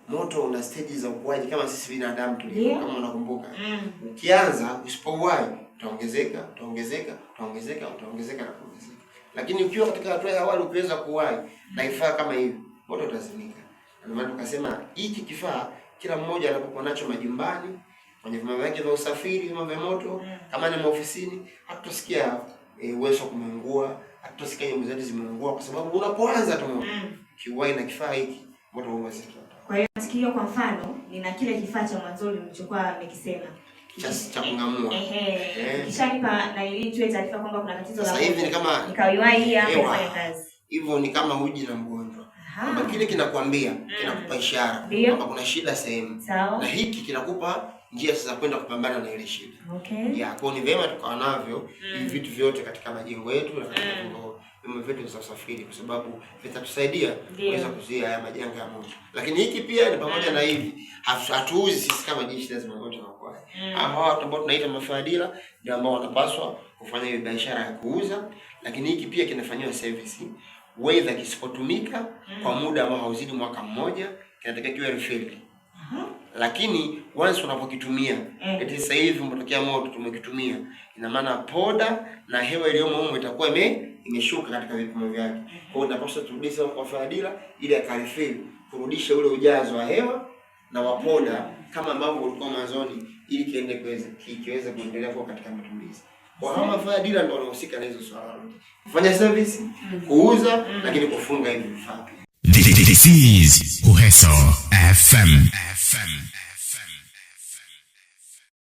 moto una stage za ukuaji kama sisi binadamu tulivyo, kama unakumbuka. Ukianza usipouai utaongezeka na kuongezeka. Lakini ukiwa katika hatua ya awali ukiweza kuwai na kifaa kama hivi, moto utazimika. Ndio maana tukasema hiki kifaa kila mmoja anapokuwa nacho majumbani, kwenye vyombo vyake vya usafiri, vyombo vya moto, kama ni maofisini, hatutasikia uwezo kumeungua, hatutasikia nyumba zetu zimeungua, kwa sababu unapoanza tu kiwai na kifaa hiki moto huanza. Kwa hiyo nasikio kwa mfano nina kile kifaa cha mwanzo nilichokuwa nimekisema cha kungamua. Kishanipa na ilitoe taarifa kwamba kuna tatizo la. Sasa hivi ni kama nikaiwai hii hapo kufanya kazi. Hivyo ni kama uji na mgonjwa. Kwamba kile kinakwambia, kinakupa ishara kwamba kuna shida sehemu. Na hiki kinakupa njia za kwenda kupambana na ile shida. Kwa ni vyema tukawa navyo hivi vitu vyote katika majengo yetu na katika vyombo vyetu za usafiri, kwa sababu vitatusaidia kuweza kuzuia haya majanga ya moto. Lakini hiki pia ni pamoja na hivi, hatuuzi sisi kama jeshi la zimamoto na uokoaji. Hao watu ambao tunaita mafadhila ndio ambao wanapaswa kufanya hiyo biashara ya kuuza, lakini hiki pia kinafanywa service. Whether kisipotumika kwa muda ambao hauzidi mwaka mmoja, kinatakiwa kiwe refilled. Lakini once unapokitumia, eti sasa hivi umetokea moto tumekitumia, ina maana poda na hewa iliyomo humo itakuwa imeshuka katika vipimo vyake. Kwa hiyo unapaswa turudisha kwa fadhila ili akarefill, kurudisha ule ujazo wa hewa na wa poda kama ambavyo ulikuwa mwanzoni, ili kiweze kuendelea kwa katika matumizi. Kwa kama fadhila ndio wanahusika na hizo swala. Kufanya service, kuuza, lakini kufunga hivi vifaa. This is Uheso FM.